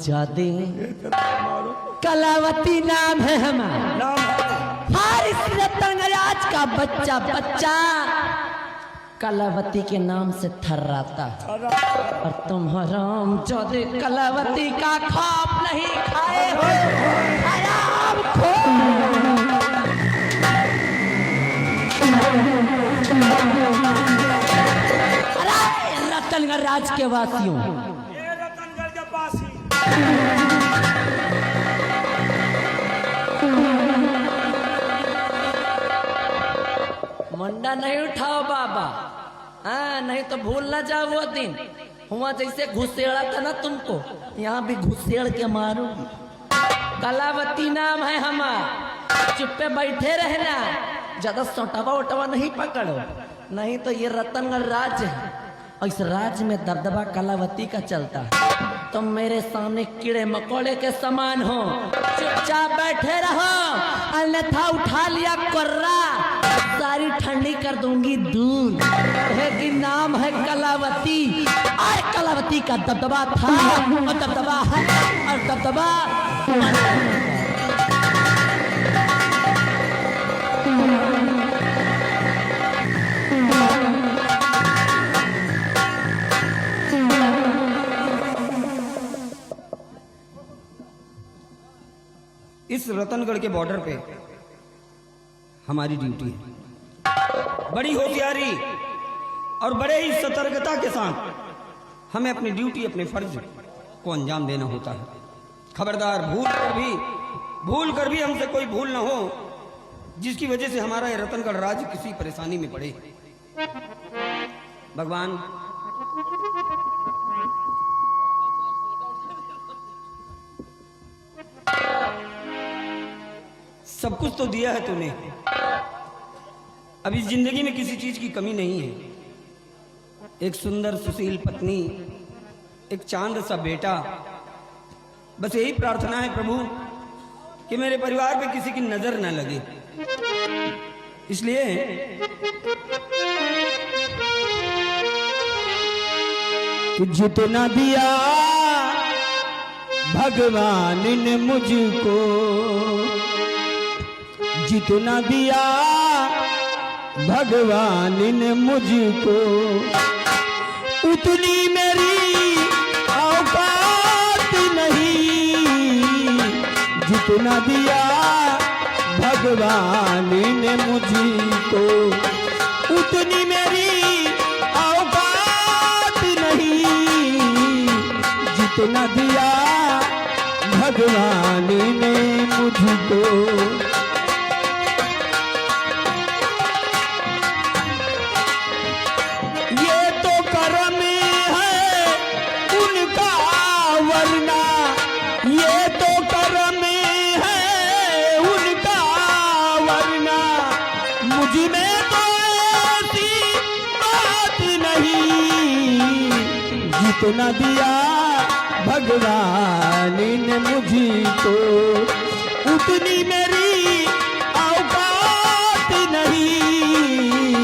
जादे कलावती नाम है हमारा, हारिस रतनराज का बच्चा बच्चा कलावती के नाम से थर्राता, और तुम हराम जादे कलावती का खौफ नहीं खाए हो, हराम रतनगढ़ राज के वासियों, मुंडा नहीं उठाओ बाबा, हाँ नहीं तो भूल ना जाओ वो दिन हुआ जैसे घुसेड़ा था ना तुमको, यहाँ भी घुसेड़ के मारूंगी। कलावती नाम है हमारा, चुप्पे बैठे रहना, ज्यादा सोटावा उटावा नहीं पकड़ो, नहीं तो ये रतनगढ़ राज है, इस राज्य में दबदबा कलावती का चलता है। तुम मेरे सामने कीड़े मकोड़े के समान हो, चुपचाप बैठे रहो, अन्यथा उठा लिया कोर्रा, सारी ठंडी कर दूंगी दूर। कि नाम है कलावती, और कलावती का दबदबा था और दबदबा है और दबदबा इस रतनगढ़ के बॉर्डर पे हमारी ड्यूटी है। बड़ी होशियारी और बड़े ही सतर्कता के साथ हमें अपनी ड्यूटी, अपने फर्ज को अंजाम देना होता है। खबरदार भूल कर भी हमसे कोई भूल ना हो जिसकी वजह से हमारा ये रतनगढ़ राज्य किसी परेशानी में पड़े। भगवान सब कुछ तो दिया है तूने, अब इस जिंदगी में किसी चीज की कमी नहीं है। एक सुंदर सुशील पत्नी, एक चांद सा बेटा, बस यही प्रार्थना है प्रभु कि मेरे परिवार पे किसी की नजर न लगे। इसलिए कि जितना दिया भगवान ने मुझको, जितना दिया भगवान ने मुझको, उतनी मेरी औकात नहीं। जितना दिया भगवान ने मुझको, उतनी मेरी औकात नहीं। जितना दिया भगवान ने मुझको, जितना दिया भगवान ने मुझको, उतनी मेरी औकात नहीं।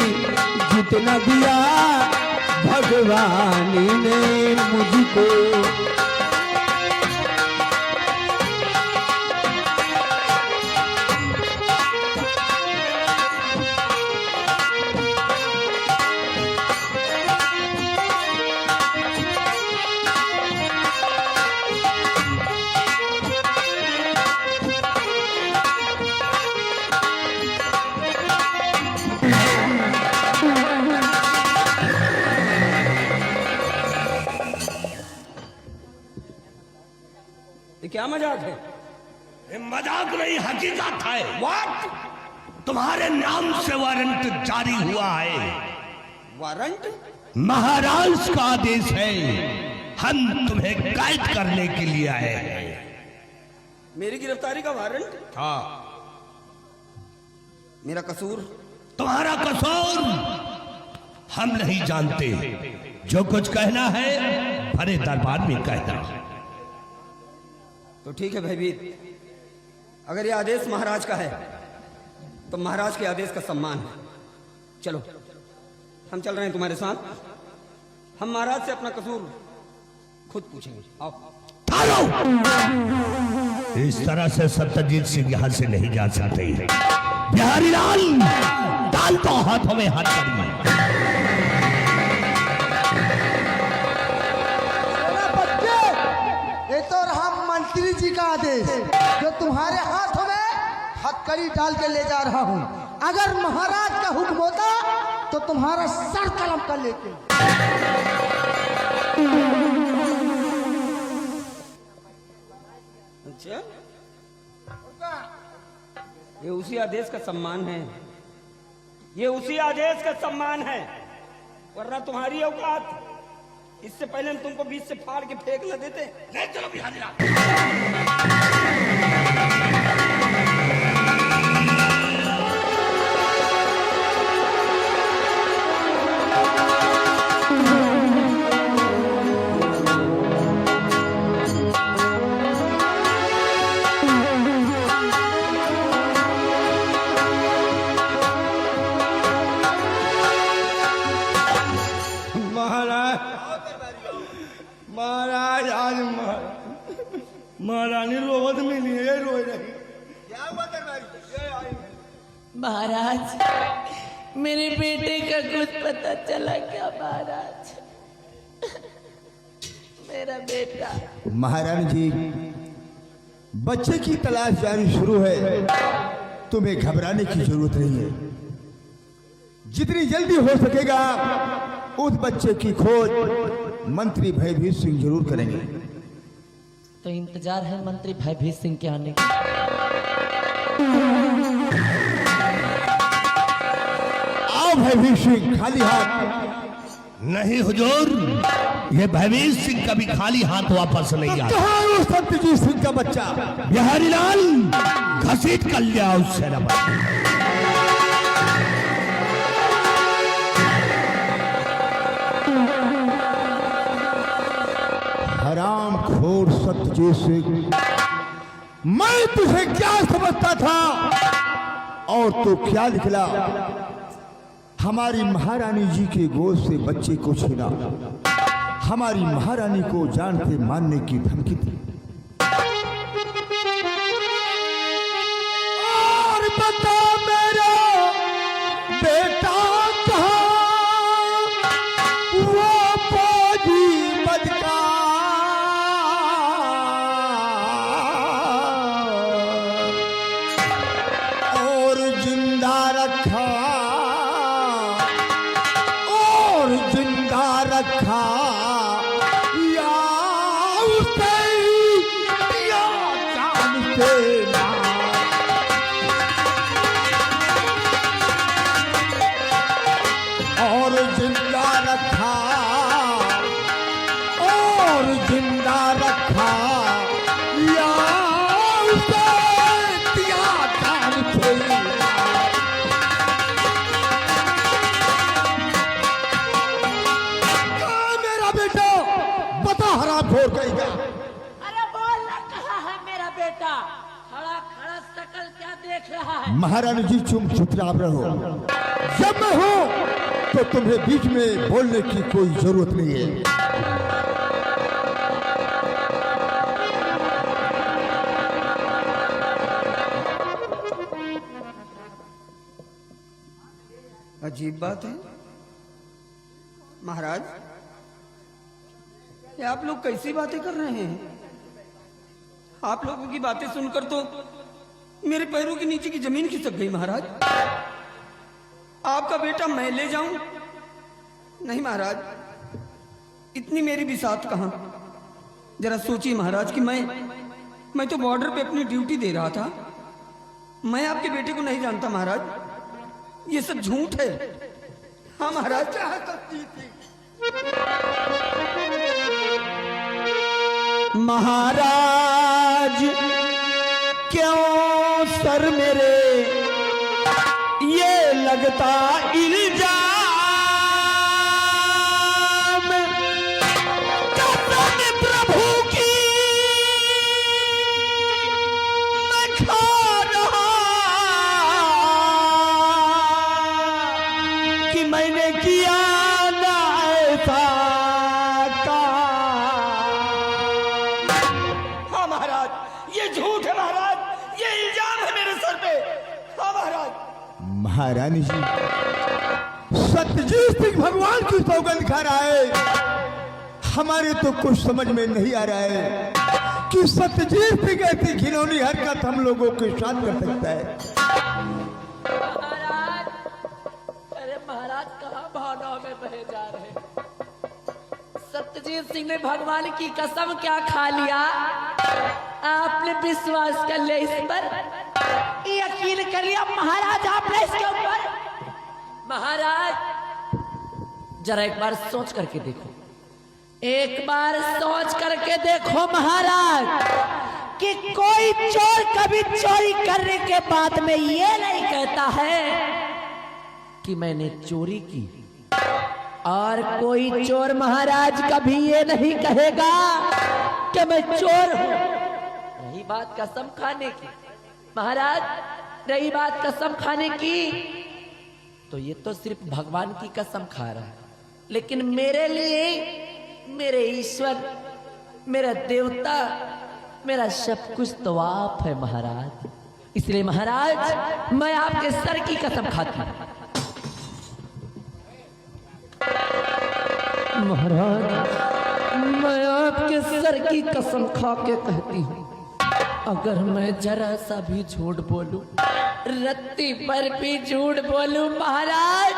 जितना दिया भगवान ने मुझको, क्या मजाक है? ये मजाक नहीं, हकीकत है। व्हाट? तुम्हारे नाम से वारंट जारी हुआ है। वारंट? महाराज का आदेश है, हम तुम्हें कैद करने के लिए आए हैं। मेरी गिरफ्तारी का वारंट? हाँ। मेरा कसूर? तुम्हारा कसूर हम नहीं जानते, जो कुछ कहना है बड़े दरबार में कहना। तो ठीक है भयभीत, अगर ये आदेश महाराज का है तो महाराज के आदेश का सम्मान है। चलो हम चल रहे हैं तुम्हारे साथ, हम महाराज से अपना कसूर खुद पूछेंगे। आओ। इस तरह से सत्यजीत सिंह यहां से नहीं जा सकते। बिहारी लाल डाल तो हाथों में हाथ करिए। बच्चे, ये तो रहा मंत्री जी का आदेश जो तुम्हारे हाथों में हथकड़ी डाल के ले जा रहा हूँ। अगर महाराज का हुक्म होता तो तुम्हारा सर कलम कर लेते। अच्छा, ये उसी आदेश का सम्मान है, ये उसी आदेश का सम्मान है, वरना तुम्हारी औकात, इससे पहले हम तुमको बीच से फाड़ के फेंक न देते। ले चलो बिहारी लाल। महाराज आज महारानी रोवत मिली है, रो रही। महाराज, मेरे बेटे का कुछ पता चला क्या महाराज? मेरा बेटा। महारानी जी, बच्चे की तलाश जारी शुरू है, तुम्हें घबराने की जरूरत नहीं है। जितनी जल्दी हो सकेगा उस बच्चे की खोज मंत्री भयभीत सिंह जरूर करेंगे। तो इंतजार है मंत्री भयभीत सिंह के आने का। आओ भयभीत सिंह, खाली हाथ। नहीं हुजूर, ये भयभीत सिंह कभी खाली हाथ वापस नहीं आता। कहाँ है वो सत्यजीत सिंह का बच्चा? बिहारी लाल घसीट कर लिया उससे रबा। हराम खोर सत्यजीत सिंह, मैं तुझे क्या समझता था और तो क्या निकला। हमारी महारानी जी के गोद से बच्चे को छीना, हमारी महारानी को जान से मारने की धमकी दी। और बता मेरा बेटा कहाँ, वो फौजी बदका और जिंदा रखा, और जिंदा रखा या उसे या जान से मार। और जिंदा रखा, और जिंदा रखा या उसे दिया जान से मार। कहाँ मेरा बेटा? बता हराम खोर कहेगा। अरे बोल ना, कहाँ है मेरा बेटा? खड़ा खड़ा शकल क्या देख रहा है? महारानी जी चुपचाप रहो। जब मैं हूं तो तुम्हें बीच में बोलने की कोई जरूरत नहीं है। अजीब बात है महाराज, ये आप लोग कैसी बातें कर रहे हैं? आप लोगों की बातें सुनकर तो मेरे पैरों के नीचे की जमीन खिसक गई महाराज। आपका बेटा मैं ले जाऊं? नहीं महाराज, इतनी मेरी भी साथ कहां। जरा सोचिए महाराज कि मैं तो बॉर्डर पे अपनी ड्यूटी दे रहा था। मैं आपके बेटे को नहीं जानता महाराज, ये सब झूठ है। हाँ महाराज, चाह सकती थी। महाराज क्यों सर मेरे ये लगता इल्जाम, महारानी जी, सत्यजीत सिंह भगवान की सौगंध खा रहा है। हमारे तो कुछ समझ में नहीं आ रहा है कि सत्यजीत सिंह ऐसी घिनौनी हरकत हम लोगों के साथ कर सकता है। महाराज, अरे महाराज कहाँ भावनाओं में बहे जा रहे हैं? सत्यजीत सिंह ने भगवान की कसम क्या खा लिया? आपने विश्वास कर लिया इस पर, यकीन कर लिया महाराज आपने इसके ऊपर? महाराज जरा एक बार सोच करके देखो, एक बार सोच करके देखो महाराज, कि कोई चोर कभी चोरी करने के बाद में ये नहीं कहता है कि मैंने चोरी की, और कोई चोर महाराज कभी ये नहीं कहेगा कि मैं चोर हूं। रही बात कसम खाने की महाराज, रही बात कसम खाने की, तो ये तो सिर्फ भगवान की कसम खा रहा है, लेकिन मेरे लिए मेरे ईश्वर, मेरा देवता, मेरा सब कुछ तो आप है महाराज। इसलिए महाराज मैं आपके सर की कसम खाती हूं। महाराज मैं आपके सर की कसम खा के कहती हूँ, अगर मैं जरा सा भी झूठ बोलूं, रत्ती पर भी झूठ बोलूं महाराज,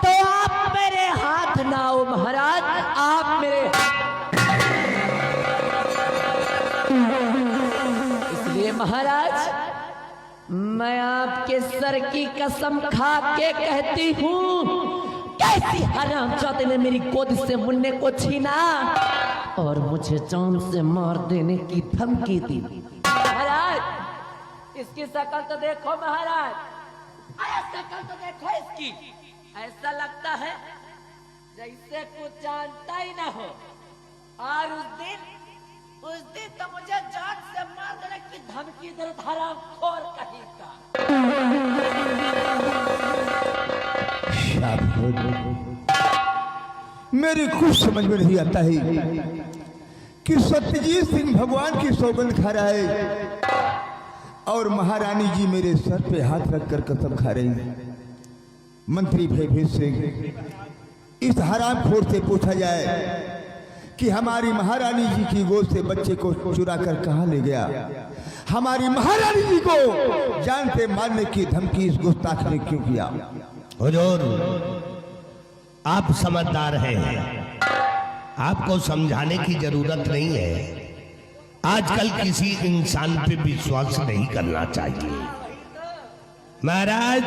तो आप मेरे हाथ ना हो महाराज, आप मेरे। इसलिए महाराज मैं आपके सर की कसम खा के कहती हूँ, कैसी हरामजादे ने मेरी गोद से मुन्ने को छीना और मुझे जान से मार देने की धमकी दी। महाराज इसकी शक्ल तो देखो महाराज, अरे शक्ल तो देखो इसकी, ऐसा लगता है जैसे कुछ जानता ही ना हो। और उस दिन तो मुझे जान से मार देने की धमकी दे, हरामखोर कहीं का। मेरी कुछ समझ में नहीं आता है कि सत्यजीत सिंह भगवान की सौगंध खा रहा है और महारानी जी मेरे सर पे हाथ रखकर कसम खा रही है। मंत्री भयभीत सिंह इस हरामखोर से पूछा जाए कि हमारी महारानी जी की गोद से बच्चे को चुरा कर कहां ले गया। हमारी महारानी जी को जान से मारने की धमकी इस गुस्ताख ने क्यों किया? हुजूर आप समझदार हैं, आपको समझाने की जरूरत नहीं है। आजकल किसी इंसान पे विश्वास नहीं करना चाहिए। महाराज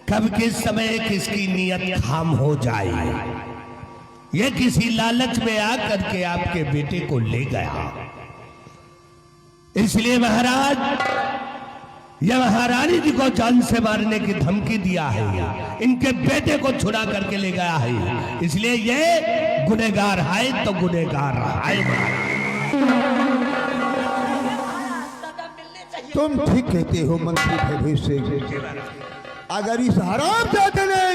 कब किस समय किसकी नीयत खाम हो जाए, ये किसी लालच में आकर के आपके बेटे को ले गया। इसलिए महाराज यह महारानी जी को जान से मारने की धमकी दिया है, इनके बेटे को छुड़ा करके ले गया है। इसलिए ये गुनहगार है तो गुनहगार है। तुम ठीक कहते हो मंत्री भयभीत सिंह। अगर इस हरामजादे ने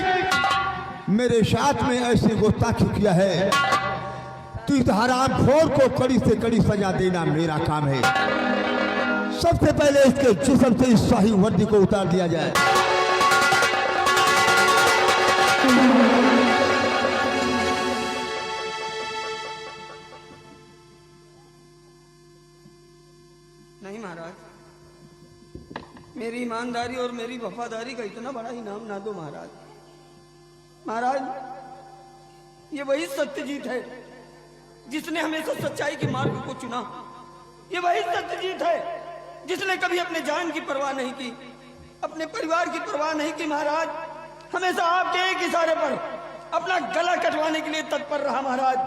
मेरे साथ में ऐसे गुस्ताखी किया है तो इस हरामखोर को कड़ी से कड़ी सजा देना मेरा काम है। सबसे पहले इसके जिस्म से इस शाही वर्दी को उतार दिया जाए। नहीं महाराज, मेरी ईमानदारी और मेरी वफादारी का इतना बड़ा इनाम ना दो महाराज। महाराज ये वही सत्यजीत है जिसने हमेशा सच्चाई के मार्ग को चुना। ये वही सत्यजीत है जिसने कभी अपने जान की परवाह नहीं की, अपने परिवार की परवाह नहीं की। महाराज हमेशा आपके एक इशारे पर अपना गला कटवाने के लिए तत्पर रहा महाराज।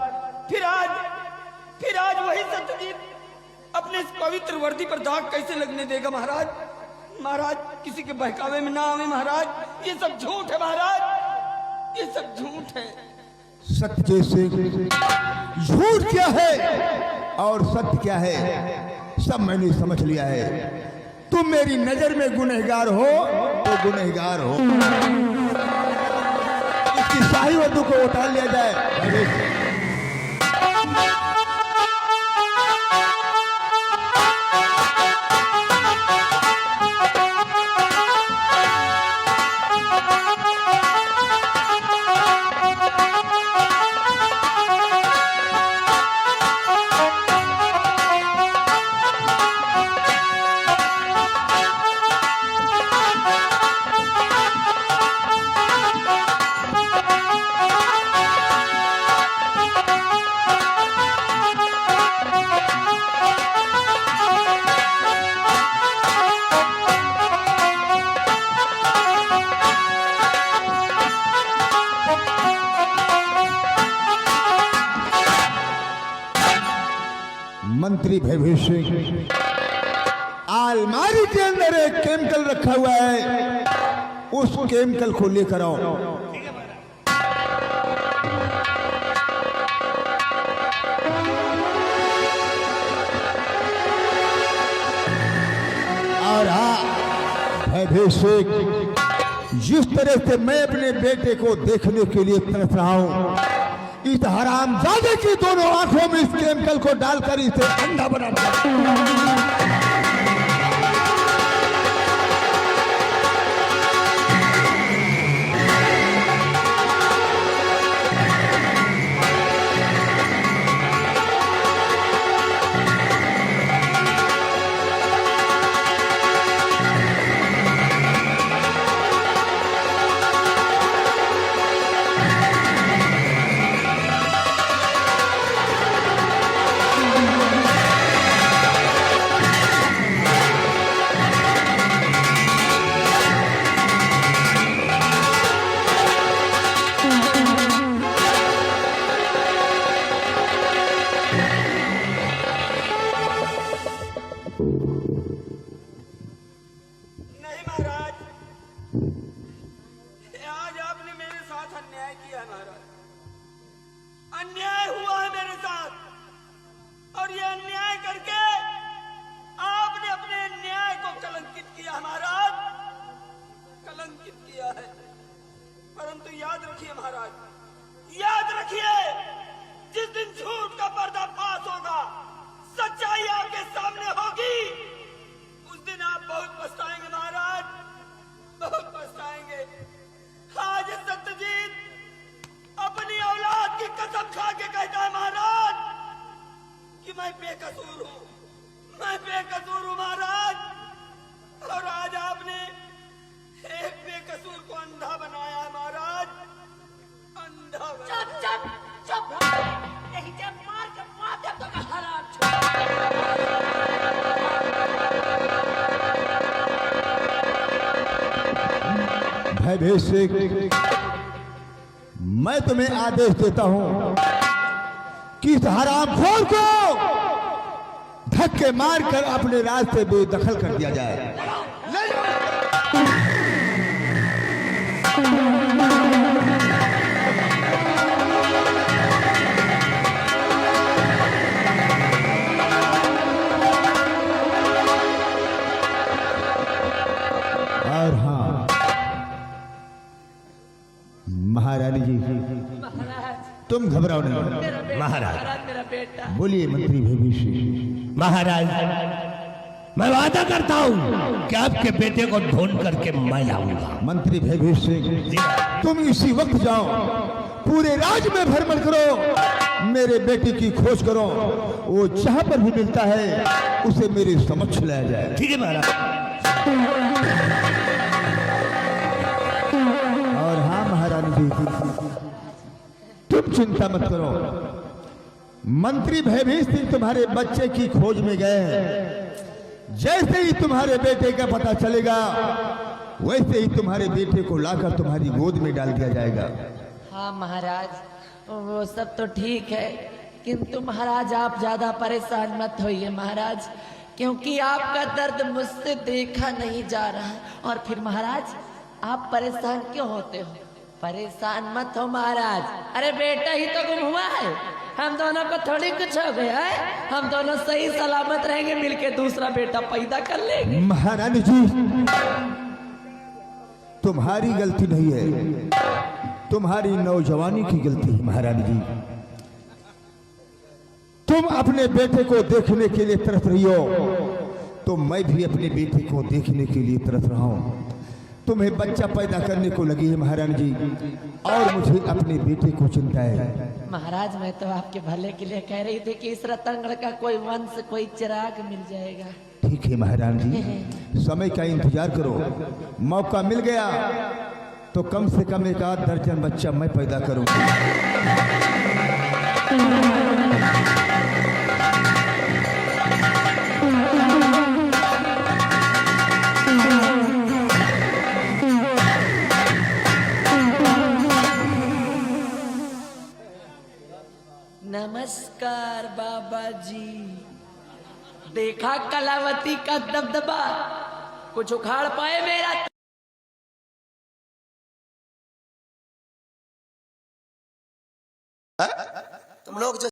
फिर आज वही सत्यजीत अपने इस पवित्र वर्दी पर दाग कैसे लगने देगा महाराज? महाराज किसी के बहकावे में ना आवे महाराज, ये सब झूठ है महाराज, ये सब झूठ है। सत्य से झूठ क्या है और सत्य क्या है सब मैंने समझ लिया है। तुम मेरी नजर में गुनहगार हो तो गुनहगार हो। इसकी शाही वधू को उतार लिया जाए। मंत्री भयभीत सिंह, अलमारी के अंदर एक केमिकल रखा हुआ है, उस केमिकल को लेकर आओ। और भयभीत सिंह, जिस तरह से मैं अपने बेटे को देखने के लिए तरस रहा हूं, इस हरामजादे की दोनों आंखों में इस केमिकल को डालकर इसे अंधा बना दिया। अन्याय हुआ है मेरे साथ, और ये अन्याय करके आपने अपने न्याय को कलंकित किया महाराज, कलंकित किया है। परंतु याद रखिए महाराज, याद रखिए, जिस दिन झूठ का पर्दाफाश होगा, सच्चाई आपके सामने होगी, उस दिन आप बहुत पछताएंगे महाराज, बहुत पछताएंगे। आज सत्यजीत अपनी औलाद की कसम खा के कहता है महाराज कि मैं बेकसूर हूं, मैं बेकसूर हूं महाराज। और आज आपने एक बेकसूर को अंधा बनाया है महाराज, अंधा बनाया। चुप चुप चुप, यही जब मार के माथे तो हराम छोड़। भयभीत सिंह, मैं तुम्हें आदेश देता हूं कि इस हरामखोर को धक्के मारकर अपने राज से बेदखल कर दिया जाए। और हाँ महारानी जी, तुम घबराओ नहीं। महाराज, मेरा बेटा। बोलिए मंत्री भयभीत सिंह। महाराज, मैं वादा करता हूँ कि आपके बेटे को ढूंढ करके मैं लाऊंगा। मंत्री भयभीत सिंह, तुम इसी वक्त जाओ, पूरे राज्य में भ्रमण करो, मेरे बेटे की खोज करो, वो जहां पर भी मिलता है उसे मेरे समक्ष लाया जाए। ठीक है महाराज। और हाँ महारानी जी, तुम चिंता मत करो, मंत्री भयभीत सिंह तुम्हारे बच्चे की खोज में गए हैं। जैसे ही तुम्हारे बेटे का पता चलेगा, वैसे ही तुम्हारे बेटे को लाकर तुम्हारी गोद में डाल दिया जाएगा। हाँ महाराज, वो सब तो ठीक है, किंतु महाराज आप ज्यादा परेशान मत होइए महाराज, क्योंकि आपका दर्द मुझसे देखा नहीं जा रहा है। और फिर महाराज आप परेशान क्यों होते हो? परेशान मत हो महाराज, अरे बेटा ही तो गुम हुआ है, हम दोनों को थोड़ी कुछ हो गया है, हम दोनों सही सलामत रहेंगे, मिलके दूसरा बेटा पैदा कर लेंगे। महारानी जी, तुम्हारी गलती नहीं है, तुम्हारी नौजवानी की गलती है। महारानी जी, तुम अपने बेटे को देखने के लिए तरस रही हो, तो मैं भी अपने बेटे को देखने के लिए तरस रहा हूं। तुम्हें बच्चा पैदा करने को लगी है महारानी जी, और मुझे अपने बेटे को चिंता है। महाराज मैं तो आपके भले के लिए कह रही थी कि इस रतनगढ़ का कोई वंश, कोई चिराग मिल जाएगा। ठीक है महारानी जी, समय का इंतजार करो, मौका मिल गया तो कम से कम एक आध दर्जन बच्चा मैं पैदा करूंगा। नमस्कार बाबा जी। देखा कलावती का दबदबा, कुछ उखाड़ पाए मेरा। तुम लोग जो